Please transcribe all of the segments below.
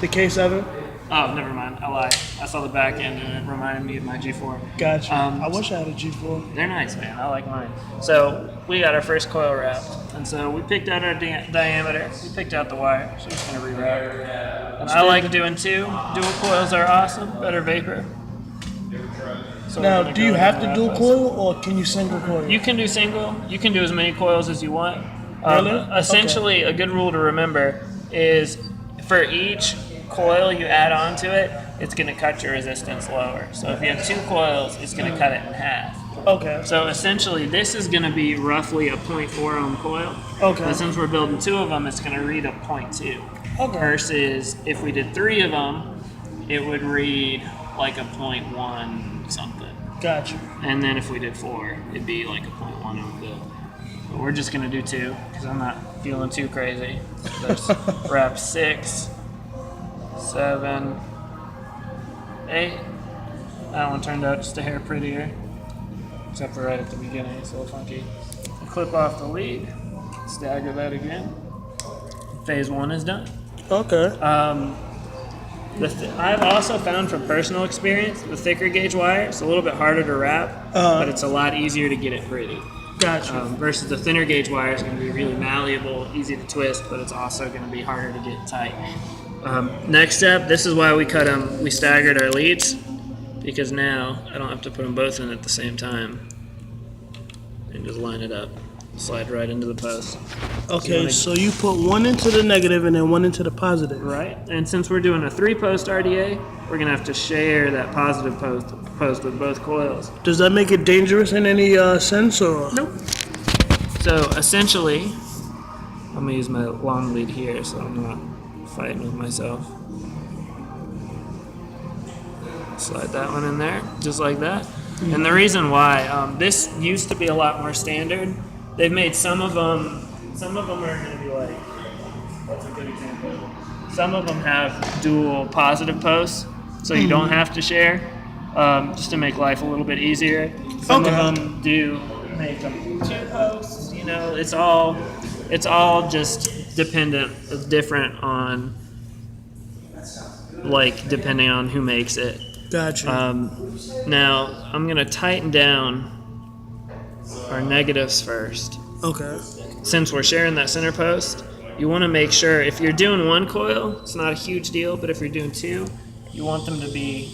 The K7? Oh, never mind. I lied. I saw the back end and it reminded me of my G4. Gotcha. I wish I had a G4. They're nice, man. I like mine. So we got our first coil wrapped. And so we picked out our diameter. We picked out the wire. So we're just going to rewrap. And I like doing two. Dual coils are awesome. Better vapor. So now, do you have to dual coil or can you single coil? You can do single. You can do as many coils as you want. Really? Essentially, a good rule to remember is for each coil you add onto it, it's going to cut your resistance lower. So if you have two coils, it's going to cut it in half. Okay. So essentially, this is going to be roughly a 0.4 ohm coil. Okay. But since we're building two of them, it's going to read a 0.2. Okay. Versus if we did three of them, it would read like a 0.1 something. Gotcha. And then if we did four, it'd be like a 0.1 ohm bill. But we're just going to do two because I'm not feeling too crazy. There's wrap 6, 7, 8. That one turned out just a hair prettier, except for right at the beginning. It's a little funky. We'll clip off the lead, stagger that again. Phase 1 is done. Okay. I've also found from personal experience, the thicker gauge wire is a little bit harder to wrap, but it's a lot easier to get it pretty. Gotcha. Versus the thinner gauge wire is going to be really malleable, easy to twist, but it's also going to be harder to get tight. Next step, this is why we cut them. We staggered our leads because now I don't have to put them both in at the same time and just line it up, slide right into the post. Okay, so you put one into the negative and then one into the positive. Right, and since we're doing a 3-post RDA, we're going to have to share that positive post with both coils. Does that make it dangerous in any sense, or? Nope. So essentially, I'm going to use my long lead here so I'm not fighting with myself. Slide that one in there, just like that. And the reason why, this used to be a lot more standard. They've made some of them are going to be like, what's a good example? Some of them have dual positive posts, so you don't have to share, just to make life a little bit easier. Some of them do make them 2 posts, you know, it's all just different on, like, depending on who makes it. Gotcha. Now, I'm going to tighten down our negatives first. Okay. Since we're sharing that center post, you want to make sure, if you're doing 1 coil, it's not a huge deal, but if you're doing 2, you want them to be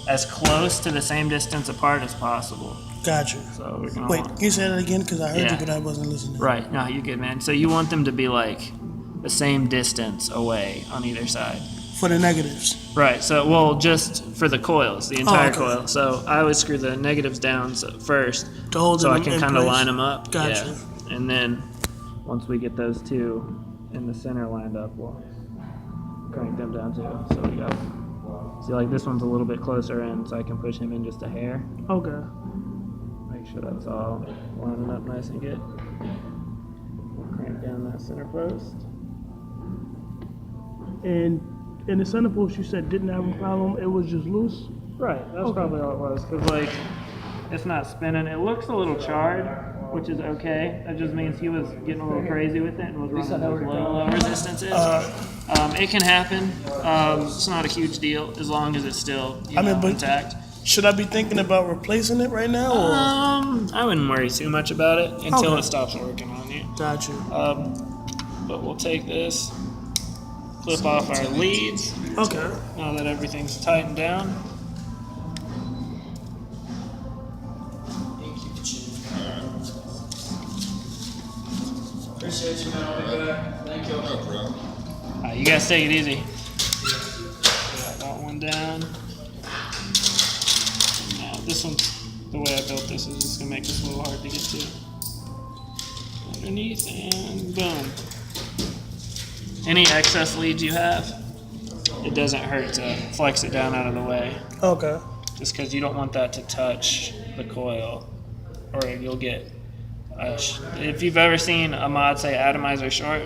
as close to the same distance apart as possible. Gotcha. So we're gonna Wait, can you say that again? Because I heard you, but I wasn't listening. Right. No, you're good, man. So you want them to be like the same distance away on either side. For the negatives. Right. So, well, just for the coils, the entire coil. So I always screw the negatives down first, to hold so them I can in kind of place. line them up. Gotcha. Yeah. And then once we get those 2 in the center lined up, we'll crank them down too. So we got, see, like this one's a little bit closer in, so I can push him in just a hair. Okay. Make sure that's all lining up nice and good. We'll crank down that center post. And in the center post, you said didn't have a problem. It was just loose. Right. That's probably all it was. Cause like it's not spinning. It looks a little charred, which is okay. That just means he was getting a little crazy with it and was running those low resistances. It can happen. It's not a huge deal as long as it's still intact. Should I be thinking about replacing it right now? Or? I wouldn't worry too much about it until it stops working on you. Gotcha. But we'll take this, clip off our leads. Okay. Now that everything's tightened down. Appreciate you, man. I'll be back. Thank you. No problem. You guys take it easy. Got that one down. Now this one, the way I built this is just gonna make this a little hard to get to. Underneath and boom. Any excess leads you have, it doesn't hurt to flex it down out of the way. Okay. Just because you don't want that to touch the coil, or you'll get. If you've ever seen a mod say atomizer short,